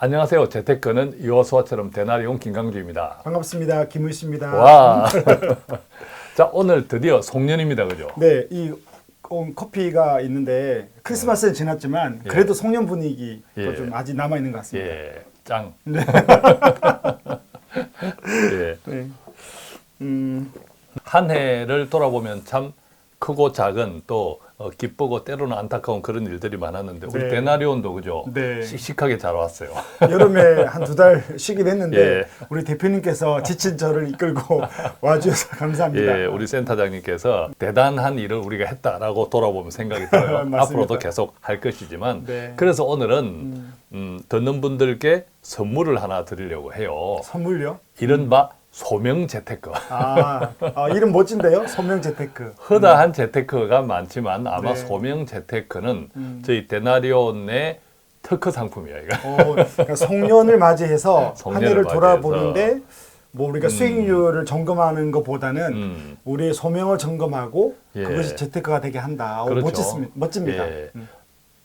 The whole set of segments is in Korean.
안녕하세요. 재테크는 이호수아처럼 대나리온 김강주입니다. 반갑습니다. 김의수입니다. 와. 자, 오늘 드디어 송년입니다. 그죠? 네, 이 커피가 있는데 크리스마스는 지났지만 예. 그래도 송년 분위기가 예. 좀 아직 남아 있는 것 같습니다. 예. 짱. 네. 예. 네. 한 해를 돌아보면 참 크고 작은 또 기쁘고 때로는 안타까운 그런 일들이 많았는데 우리 네. 대나리온도 그죠? 네. 씩씩하게 잘 왔어요. 여름에 한 2달 쉬긴 했는데 예. 우리 대표님께서 지친 저를 이끌고 와주셔서 감사합니다. 예, 우리 센터장님께서 대단한 일을 우리가 했다라고 돌아보면 생각이 들어요. 맞습니다. 앞으로도 계속 할 것이지만 네. 그래서 오늘은 듣는 분들께 선물을 하나 드리려고 해요. 선물요? 이른바 소명 재테크. 이름 멋진데요? 소명 재테크. 허다한 재테크가 많지만 아마 네. 소명 재테크는 저희 대나리온의 특허 상품이에요. 이거. 그러니까 송년을 맞이해서 한 송년을 해를 맞이해서. 돌아보는데 뭐 우리가 수익률을 점검하는 것보다는 우리의 소명을 점검하고 예. 그것이 재테크가 되게 한다. 그렇죠. 멋집니다. 예.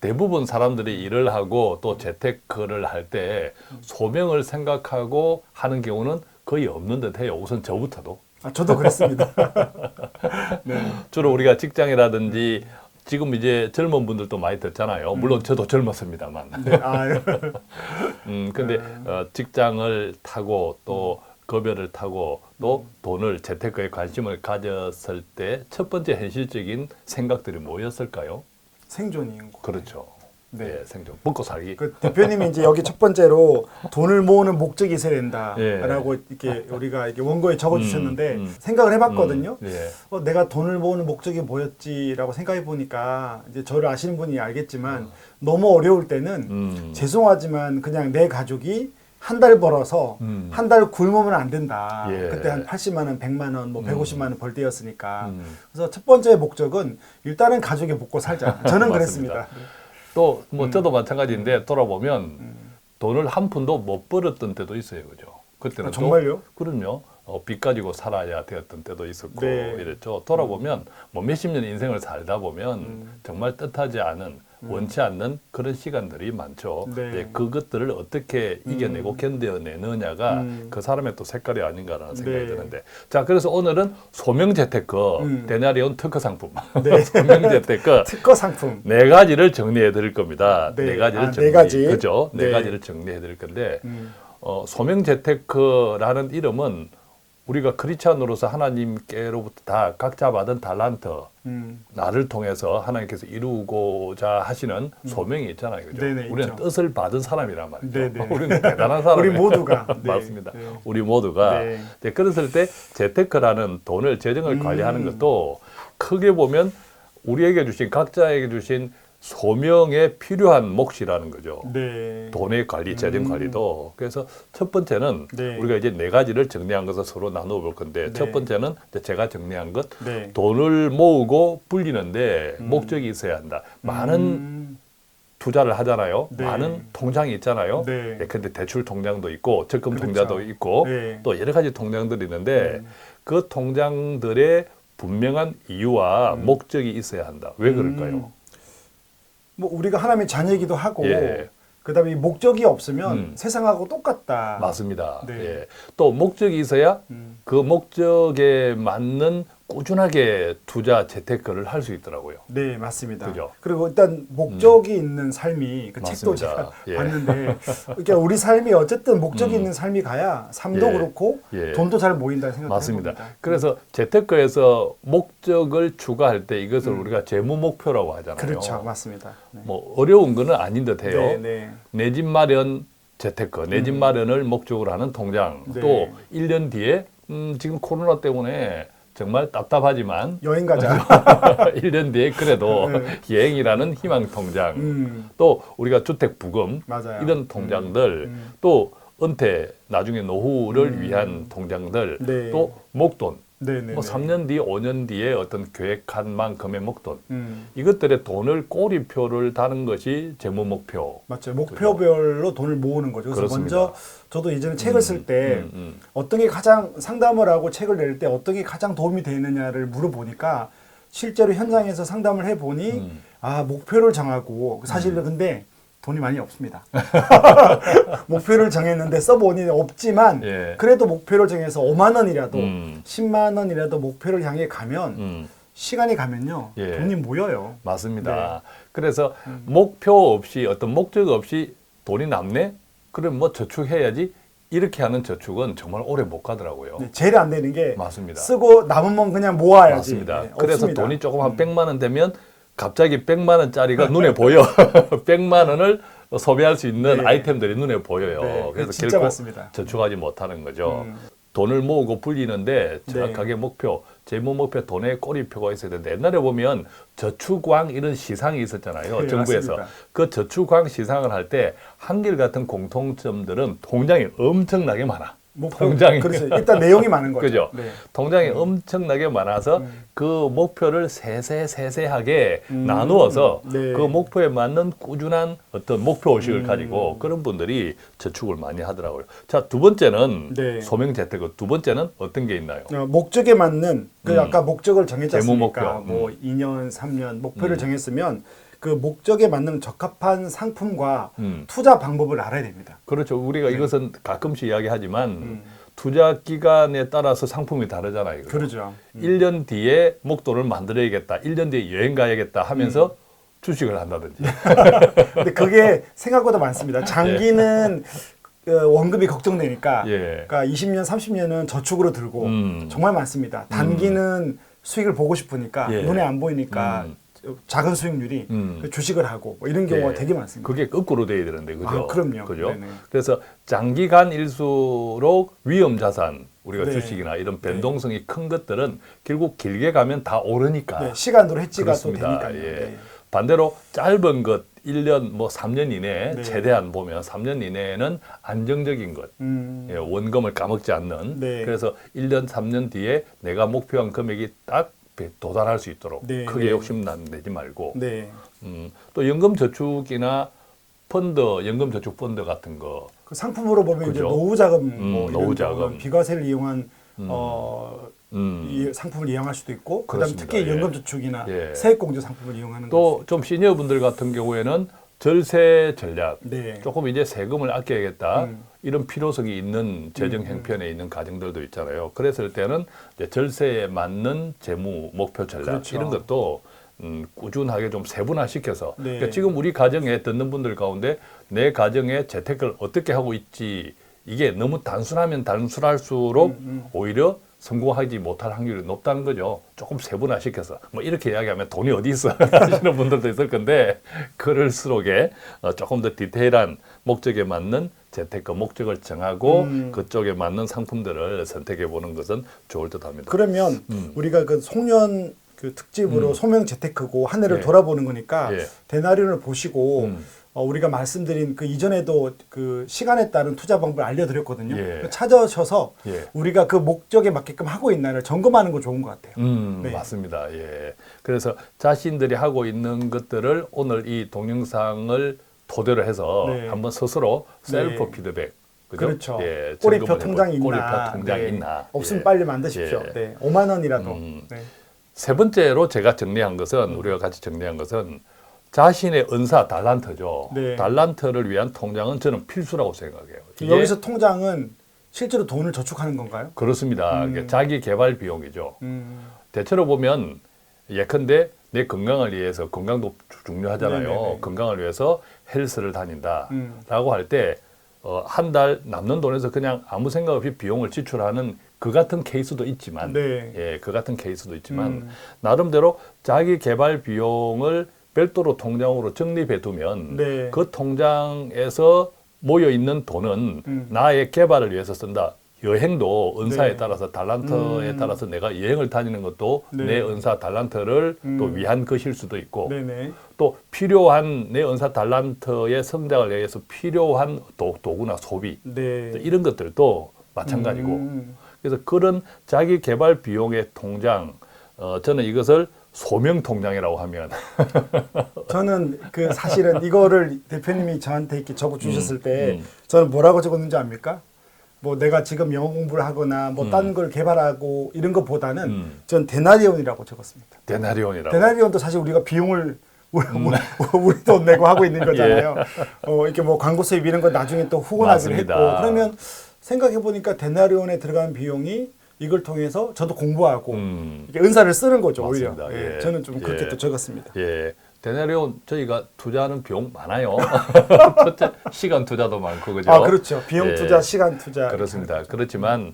대부분 사람들이 일을 하고 또 재테크를 할 때 소명을 생각하고 하는 경우는 거의 없는 듯해요. 우선 저부터도. 저도 그랬습니다. 네. 주로 우리가 직장이라든지 지금 이제 젊은 분들도 많이 듣잖아요. 물론 저도 젊었습니다만. 네. 근데 직장을 타고 또 급여를 타고 또 돈을 재테크에 관심을 가졌을 때 첫 번째 현실적인 생각들이 뭐였을까요? 생존인 거. 그렇죠. 네. 예, 생존. 먹고 살기. 그 대표님이 이제 여기 첫 번째로 돈을 모으는 목적이 있어야 된다라고 예. 이렇게 우리가 이렇게 원고에 적어주셨는데 생각을 해봤거든요. 예. 내가 돈을 모으는 목적이 뭐였지라고 생각해 보니까 이제 저를 아시는 분이 알겠지만 너무 어려울 때는 죄송하지만 그냥 내 가족이 한 달 벌어서 한 달 굶으면 안 된다. 예. 그때 한 80만 원, 100만 원, 뭐 150만 원 벌 때였으니까. 그래서 첫 번째 목적은 일단은 가족이 먹고 살자. 저는 그랬습니다. 또 뭐 저도 마찬가지인데 돌아보면 돈을 한 푼도 못 벌었던 때도 있어요, 그죠? 그때는 정말요? 그럼요. 빚 가지고 살아야 되었던 때도 있었고 네. 이랬죠. 돌아보면 뭐 몇십 년 인생을 살다 보면 정말 뜻하지 않은 원치 않는 그런 시간들이 많죠. 네. 예, 그것들을 어떻게 이겨내고 견뎌내느냐가 그 사람의 또 색깔이 아닌가라는 생각이 네. 드는데 자 그래서 오늘은 소명 재테크 대나리온 특허 상품 네. 소명 재테크 특허 상품. 네 가지를 정리해 드릴 겁니다. 네. 네 가지를 네 가지. 그죠? 네 네. 가지를 정리해 드릴 건데 소명 재테크라는 이름은 우리가 크리스찬으로서 하나님께로부터 다 각자 받은 달란트 나를 통해서 하나님께서 이루고자 하시는 소명이 있잖아요. 그죠? 네네, 우리는 있죠. 뜻을 받은 사람이란 말이죠. 네네. 우리는 대단한 사람이에요. 우리 모두가. 네. 맞습니다. 네. 우리 모두가. 네. 네, 그랬을 때 재테크라는 돈을 재정을 관리하는 것도 크게 보면 우리에게 주신 각자에게 주신 소명에 필요한 몫이라는 거죠. 네. 돈의 관리, 재정 관리도. 그래서 첫 번째는 네. 우리가 이제 네 가지를 정리한 것을 서로 나누어 볼 건데 네. 첫 번째는 이제 제가 정리한 것 네. 돈을 모으고 불리는데 목적이 있어야 한다. 많은 투자를 하잖아요. 네. 많은 통장이 있잖아요. 네. 근데 대출 통장도 있고 적금 그렇죠. 통장도 있고 네. 또 여러 가지 통장들이 있는데 그 통장들의 분명한 이유와 목적이 있어야 한다. 왜 그럴까요? 뭐 우리가 하나님의 자녀이기도 하고 예. 그다음에 목적이 없으면 세상하고 똑같다. 맞습니다. 네. 예. 또 목적이 있어야 그 목적에 맞는 꾸준하게 투자 재테크를 할 수 있더라고요. 네, 맞습니다. 그죠? 그리고 일단 목적이 있는 삶이 그 책도 맞습니다. 제가 예. 봤는데 그러니까 우리 삶이 어쨌든 목적이 있는 삶이 가야 삶도 예. 그렇고 예. 돈도 잘 모인다는 생각이 맞습니다. 듭니다. 그래서 재테크에서 목적을 추가할 때 이것을 우리가 재무 목표라고 하잖아요. 그렇죠, 맞습니다. 네. 뭐 어려운 거는 아닌 듯해요. 네, 네. 내 집 마련 재테크, 내 집 마련을 목적으로 하는 통장. 네. 또 1년 뒤에 지금 코로나 때문에 정말 답답하지만 여행 가자. 1년 뒤에 그래도 여행이라는 희망 통장. 또 우리가 주택 부금 맞아요. 이런 통장들 또 은퇴 나중에 노후를 위한 통장들 네. 또 목돈 네네. 뭐 3년 뒤, 5년 뒤에 어떤 계획한 만큼의 목돈 이것들의 돈을 꼬리표를 다는 것이 재무 목표. 맞죠. 목표별로 돈을 모으는 거죠. 그래서 그렇습니다. 먼저 저도 예전에 책을 쓸 때 어떤 게 가장 상담을 하고 책을 낼 때 어떤 게 가장 도움이 되느냐를 물어보니까 실제로 현장에서 상담을 해보니 목표를 정하고 사실은 근데 돈이 많이 없습니다. 목표를 정했는데 써보니 없지만 예. 그래도 목표를 정해서 5만 원이라도 10만 원이라도 목표를 향해 가면 시간이 가면요. 예. 돈이 모여요. 맞습니다. 그래서 목표 없이 어떤 목적 없이 돈이 남네? 그럼 뭐 저축해야지. 이렇게 하는 저축은 정말 오래 못 가더라고요. 네, 제일 안 되는 게 맞습니다. 쓰고 남으면 그냥 모아야지. 맞습니다. 네, 그래서 없습니다. 돈이 조금 한 100만 원 되면 갑자기 100만 원짜리가 눈에 보여. 100만 원을 소비할 수 있는 네. 아이템들이 눈에 보여요. 네, 그래서 진짜 결코 맞습니다. 저축하지 못하는 거죠. 돈을 모으고 불리는데 정확하게 목표, 재무 목표, 돈의 꼬리표가 있어야 되는데 옛날에 보면 저축왕 이런 시상이 있었잖아요. 네, 정부에서. 맞습니다. 그 저축왕 시상을 할 때 한결같은 공통점들은 통장이 엄청나게 많아. 통장이. 그렇죠. 일단 내용이 많은 거죠. 그죠? 네. 통장이 엄청나게 많아서 그 목표를 세세하게 나누어서 네. 그 목표에 맞는 꾸준한 어떤 목표 의식을 가지고 그런 분들이 저축을 많이 하더라고요. 자, 두 번째는 네. 소명 재테크. 두 번째는 어떤 게 있나요? 목적에 맞는 그 아까 목적을 정했지 재무 않습니까? 목표. 뭐 2년, 3년 목표를 정했으면 그 목적에 맞는 적합한 상품과 투자 방법을 알아야 됩니다. 그렇죠. 우리가 이것은 가끔씩 이야기하지만 투자 기간에 따라서 상품이 다르잖아요. 그죠? 그러죠. 1년 뒤에 목돈을 만들어야겠다. 1년 뒤에 여행 가야겠다 하면서 주식을 한다든지. 근데 그게 생각보다 많습니다. 장기는 원금이 걱정되니까 예. 그러니까 20년, 30년은 저축으로 들고 정말 많습니다. 단기는 수익을 보고 싶으니까 예. 눈에 안 보이니까 작은 수익률이 그 주식을 하고 뭐 이런 경우가 예. 되게 많습니다. 그게 거꾸로 돼야 되는데, 그죠? 아, 그럼요. 그죠? 네네. 그래서 장기간일수록 위험 자산, 우리가 네. 주식이나 이런 변동성이 큰 것들은 결국 길게 가면 다 오르니까. 네, 시간으로 해지가 그렇습니다. 또 되니까요. 예. 네. 반대로 짧은 것, 1년, 뭐 3년 이내, 네. 최대한 보면 3년 이내에는 안정적인 것, 예, 원금을 까먹지 않는. 네. 그래서 1년, 3년 뒤에 내가 목표한 금액이 딱 도달할 수 있도록 네. 크게 네. 욕심 내지 말고. 네. 또 연금저축이나 펀드, 연금저축 펀드 같은 거. 그 상품으로 보면 이제 그죠? 노후자금, 뭐 이런 노후자금. 경우는 비과세를 이용한 이 상품을 이용할 수도 있고, 그다음 그렇습니다. 특히 예. 연금저축이나 예. 세액공제 상품을 이용하는 또 좀 시니어분들 같은 경우에는 절세 전략, 네. 조금 이제 세금을 아껴야겠다 이런 필요성이 있는 재정 형편에 있는 가정들도 있잖아요. 그랬을 때는 이제 절세에 맞는 재무 목표 전략 그렇죠. 이런 것도 꾸준하게 좀 세분화시켜서 네. 그러니까 지금 우리 가정에 듣는 분들 가운데 내 가정에 재테크를 어떻게 하고 있지 이게 너무 단순하면 단순할수록 오히려 성공하지 못할 확률이 높다는 거죠. 조금 세분화시켜서 뭐 이렇게 이야기하면 돈이 어디 있어 하시는 분들도 있을 건데 그럴수록에 조금 더 디테일한 목적에 맞는 재테크 목적을 정하고 그쪽에 맞는 상품들을 선택해 보는 것은 좋을 듯합니다. 그러면 우리가 그 송년 그 특집으로 소명 재테크고 한 해를 예. 돌아보는 거니까 예. 데나리온을 보시고 우리가 말씀드린 그 이전에도 그 시간에 따른 투자 방법을 알려드렸거든요. 예. 찾아오셔서 예. 우리가 그 목적에 맞게끔 하고 있나를 점검하는 거 좋은 것 같아요. 네. 맞습니다. 예. 그래서 자신들이 하고 있는 것들을 오늘 이 동영상을 토대로 해서 네. 한번 스스로 셀프 네. 피드백. 그죠? 그렇죠. 예, 꼬리표 점검을 통장이 해보고, 있나. 꼬리표 통장이 네. 있나. 없으면 예. 빨리 만드십시오. 예. 네. 5만 원이라도. 네. 세 번째로 제가 정리한 것은 우리가 같이 정리한 것은 자신의 은사 달란트죠. 네. 달란트를 위한 통장은 저는 필수라고 생각해요. 이게 여기서 통장은 실제로 돈을 저축하는 건가요? 그렇습니다. 이게 자기 개발 비용이죠. 대체로 보면 예컨대 내 건강을 위해서 건강도 중요하잖아요. 네네네. 건강을 위해서 헬스를 다닌다라고 할 때 한 달 남는 돈에서 그냥 아무 생각 없이 비용을 지출하는 그 같은 케이스도 있지만, 네. 예, 그 같은 케이스도 있지만 나름대로 자기 개발 비용을 별도로 통장으로 적립해 두면 네. 그 통장에서 모여 있는 돈은 나의 개발을 위해서 쓴다. 여행도 은사에 네. 따라서 달란트에 따라서 내가 여행을 다니는 것도 네. 내 은사 달란트를 또 위한 것일 수도 있고 네네. 또 필요한 내 은사 달란트의 성장을 위해서 필요한 도구나 소비 네. 이런 것들도 마찬가지고 그래서 그런 자기 개발 비용의 통장 저는 이것을 소명 통장이라고 하면 저는 그 사실은 이거를 대표님이 저한테 이렇게 적어 주셨을 때 저는 뭐라고 적었는지 압니까? 뭐 내가 지금 영어 공부를 하거나 뭐 딴 걸 개발하고 이런 것보다는 전 데나리온이라고 적었습니다. 데나리온이라고. 데나리온도 사실 우리가 비용을 우리 돈 내고 하고 있는 거잖아요. 이렇게 뭐 광고 수입 이런 거 나중에 또 후원하기로 했고 맞습니다. 그러면 생각해 보니까 데나리온에 들어간 비용이 이걸 통해서 저도 공부하고 이렇게 은사를 쓰는 거죠. 맞습니다. 오히려 예. 저는 좀 그렇게 예. 또 적었습니다. 예. 데나리온 저희가 투자하는 비용 많아요. 첫째, 시간 투자도 많고 그죠? 아 그렇죠. 비용 예. 투자, 시간 투자. 그렇습니다. 그렇지만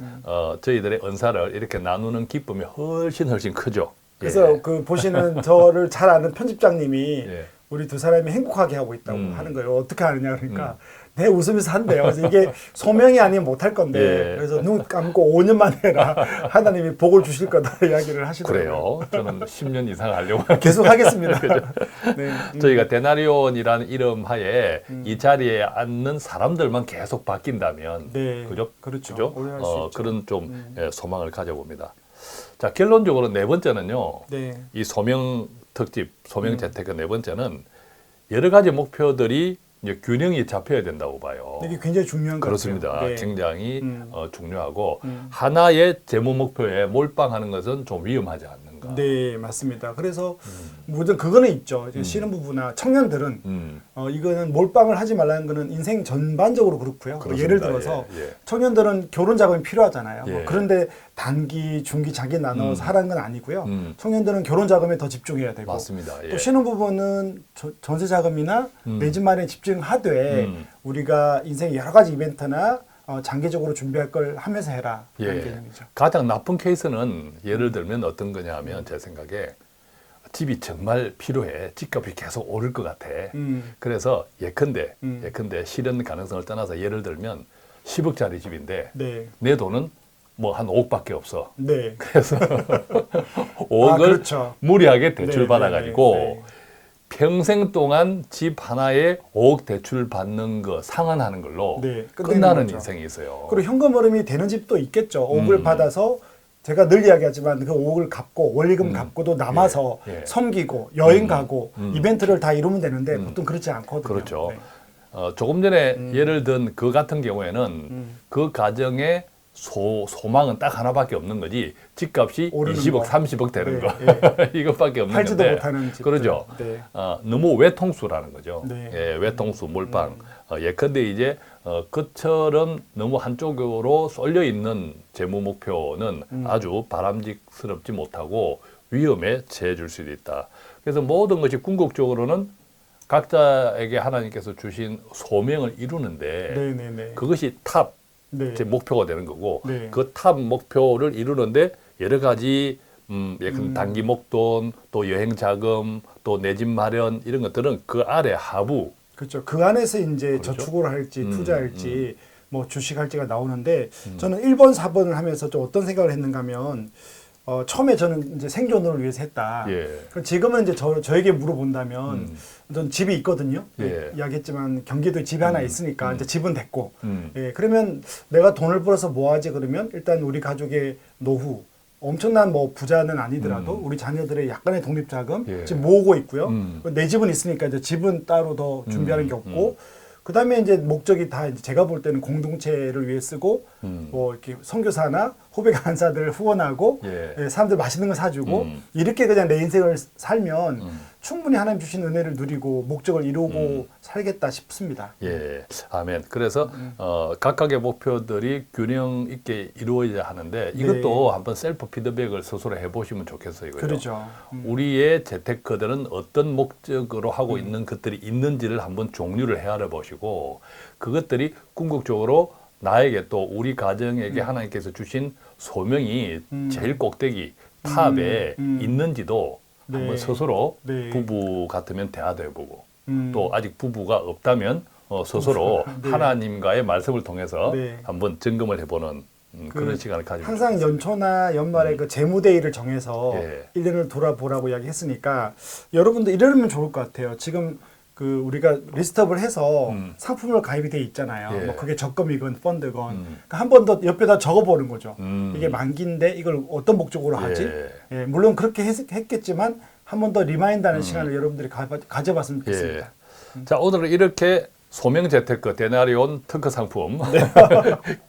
저희들의 은사를 이렇게 나누는 기쁨이 훨씬 크죠. 그래서 예. 그 보시는 저를 잘 아는 편집장님이 예. 우리 두 사람이 행복하게 하고 있다고 하는 거예요. 어떻게 하느냐 그러니까 내 웃으면서 한대요. 그래서 이게 소명이 아니면 못할 건데 예. 그래서 눈 감고 5년 만에 해라. 하나님이 복을 주실 거다 이야기를 하시더라고요. 그래요. 저는 10년 이상 하려고 계속 하겠습니다. 네. 저희가 데나리온이라는 이름 하에 이 자리에 앉는 사람들만 계속 바뀐다면 네. 그죠? 그렇죠. 그죠? 오래 할수 있죠. 그런 좀 소망을 가져봅니다. 자, 결론적으로 네 번째는요. 네. 이 소명 특집, 소명 재테크 네 번째는 여러 가지 목표들이 이제 균형이 잡혀야 된다고 봐요. 이게 굉장히 중요한 것 그렇습니다. 같아요. 네. 굉장히 중요하고 하나의 재무 목표에 몰빵하는 것은 좀 위험하지 않는가. 네, 맞습니다. 그래서 모든 그거는 있죠. 이제 신혼부부나 청년들은 이거는 몰빵을 하지 말라는 거는 인생 전반적으로 그렇고요. 그렇습니다. 예를 들어서 예, 예. 청년들은 결혼 자금이 필요하잖아요. 예. 그런데 단기, 중기, 장기 나눠서 하라는 건 아니고요. 청년들은 결혼 자금에 더 집중해야 되고 맞습니다. 예. 또 신혼부부는 전세 자금이나 내 집 마련에 집중하되 우리가 인생 여러 가지 이벤트나 장기적으로 준비할 걸 하면서 해라. 그런 예. 개념이죠. 가장 나쁜 케이스는 예를 들면 어떤 거냐 하면 제 생각에 집이 정말 필요해. 집값이 계속 오를 것 같아. 그래서 예컨대 실현 가능성을 떠나서 예를 들면 10억짜리 집인데 네. 내 돈은 뭐 한 5억밖에 없어. 네. 그래서 5억을 그렇죠. 무리하게 대출 네, 받아가지고 네, 네. 평생 동안 집 하나에 5억 대출 받는 거 상환하는 걸로 네, 끝내는 끝나는 거죠. 인생이 있어요. 그리고 현금 흐름이 되는 집도 있겠죠. 5억을 받아서 제가 늘 이야기하지만 그 5억을 갚고 원리금 갚고도 남아서 예, 예. 섬기고 여행 가고 이벤트를 다 이루면 되는데 보통 그렇지 않거든요. 그렇죠. 네. 조금 전에 예를 든 그 같은 경우에는 그 가정의 소망은 딱 하나밖에 없는 거지. 집값이 오르는 20억, 거. 30억 되는 네, 거. 이것밖에 없는 팔지도 건데. 못하는 집들. 그러죠. 네. 너무 외통수라는 거죠. 네. 예, 외통수, 몰빵. 예컨대 이제 그처럼 너무 한쪽으로 쏠려 있는 재무 목표는 아주 바람직스럽지 못하고 위험에 처해 줄 수도 있다. 그래서 모든 것이 궁극적으로는 각자에게 하나님께서 주신 소명을 이루는데 네, 네, 네. 그것이 탑 네. 제 목표가 되는 거고 네. 그 탑 목표를 이루는데 여러 가지 예컨대 단기 목돈 또 여행 자금 또 내 집 마련 이런 것들은 그 아래 하부 그렇죠. 그 안에서 이제 그렇죠? 저축을 할지 투자할지 뭐 주식할지가 나오는데 저는 1번, 4번을 하면서 좀 어떤 생각을 했는가 하면 처음에 저는 이제 생존을 위해서 했다. 예. 그럼 지금은 이제 저에게 물어본다면 전 집이 있거든요. 예. 이야기했지만 경기도에 집이 하나 있으니까 이제 집은 됐고. 음. 예, 그러면 내가 돈을 벌어서 뭐 하지 그러면 일단 우리 가족의 노후 엄청난 뭐 부자는 아니더라도 우리 자녀들의 약간의 독립 자금 예. 지금 모으고 있고요. 내 집은 있으니까 이제 집은 따로 더 준비하는 게 없고. 그다음에 이제 목적이 다 이제 제가 볼 때는 공동체를 위해 쓰고 뭐 이렇게 선교사나 후배 강사들 후원하고 예. 예, 사람들 맛있는 거 사주고 이렇게 그냥 내 인생을 살면 충분히 하나님 주신 은혜를 누리고 목적을 이루고 살겠다 싶습니다. 예, 아멘. 그래서 각각의 목표들이 균형 있게 이루어져야 하는데 이것도 한번 셀프 피드백을 스스로 해보시면 좋겠어요. 그죠? 그렇죠. 우리의 재테크들은 어떤 목적으로 하고 있는 것들이 있는지를 한번 종류를 헤아려 보시고 그것들이 궁극적으로 나에게 또 우리 가정에게 하나님께서 주신 소명이 제일 꼭대기 탑에 있는지도 네. 한번 스스로 네. 부부 같으면 대화도 해보고 또 아직 부부가 없다면 스스로 네. 하나님과의 말씀을 통해서 네. 한번 점검을 해보는 그런 시간을 가지고 항상 연초나 연말에 그 재무데이를 정해서 예. 1년을 돌아보라고 이야기했으니까 여러분도 이러면 좋을 것 같아요. 지금 그 우리가 리스트업을 해서 상품을 가입이 돼 있잖아요. 예. 뭐 그게 적금이건 펀드건 그러니까 한 번 더 옆에다 적어보는 거죠. 이게 만기인데 이걸 어떤 목적으로 하지? 예. 예, 물론 그렇게 했겠지만 한 번 더 리마인드하는 시간을 여러분들이 가져봤으면 좋겠습니다. 예. 자, 오늘은 이렇게 소명 재테크 데나리온 특허 상품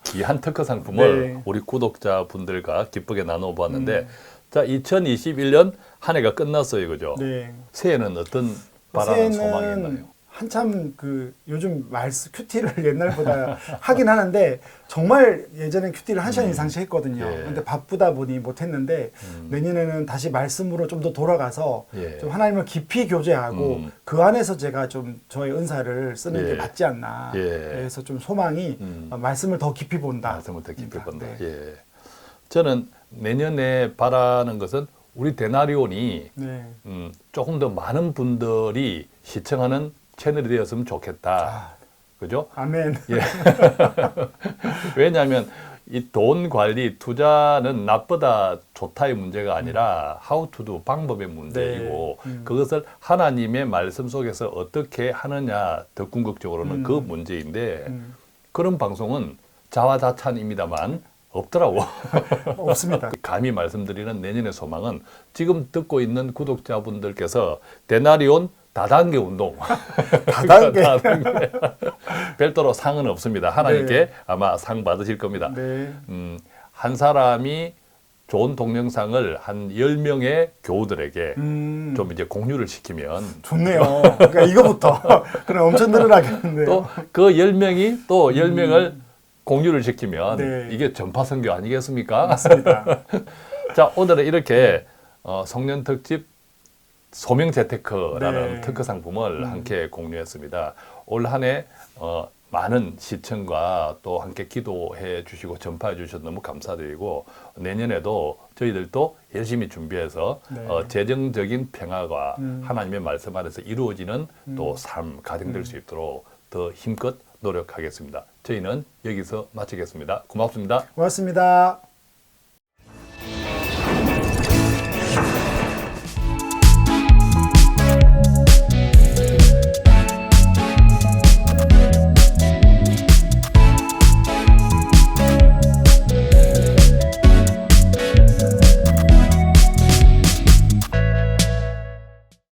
귀한 특허 상품을 네. 우리 구독자분들과 기쁘게 나눠 보았는데 자, 2021년 한 해가 끝났어요. 그죠? 네. 새해는 어떤 바라는 요새는 소망이 있나요? 한참 요즘 큐티를 옛날보다 하긴 하는데 정말 예전엔 큐티를 1시간 이상씩 했거든요. 예. 근데 바쁘다 보니 못했는데 내년에는 다시 말씀으로 좀 더 돌아가서 예. 좀 하나님을 깊이 교제하고 그 안에서 제가 좀 저의 은사를 쓰는 예. 게 맞지 않나. 예. 그래서 좀 소망이 말씀을 더 깊이 본다. 말씀을 더 깊이 본다. 네. 예. 저는 내년에 바라는 것은 우리 데나리온이 네. 조금 더 많은 분들이 시청하는 채널이 되었으면 좋겠다. 아. 그죠? 아멘. 예. 왜냐하면 이 돈 관리, 투자는 나쁘다, 좋다의 문제가 아니라 how to do 방법의 문제이고 그것을 하나님의 말씀 속에서 어떻게 하느냐 더 궁극적으로는 그 문제인데 그런 방송은 자화자찬입니다만 없더라고. 없습니다. 감히 말씀드리는 내년의 소망은 지금 듣고 있는 구독자분들께서 데나리온 다단계 운동. 다단계. 별도로 상은 없습니다. 하나님께 네. 아마 상 받으실 겁니다. 네. 한 사람이 좋은 동영상을 한 10명의 교우들에게 좀 이제 공유를 시키면 좋네요. 그러니까 이거부터. 그럼 엄청 늘어나겠는데요. 또 그 10명이 또 10명을 공유를 시키면 네. 이게 전파 선교 아니겠습니까? 맞습니다. 자, 오늘은 이렇게 성년 특집 소명 재테크라는 네. 특허 상품을 함께 공유했습니다. 올 한 해 많은 시청과 또 함께 기도해 주시고 전파해 주셔서 너무 감사드리고 내년에도 저희들도 열심히 준비해서 네. 재정적인 평화가 하나님의 말씀 안에서 이루어지는 또 삶, 가정 될 수 있도록 더 힘껏 노력하겠습니다. 저희는 여기서 마치겠습니다. 고맙습니다. 고맙습니다.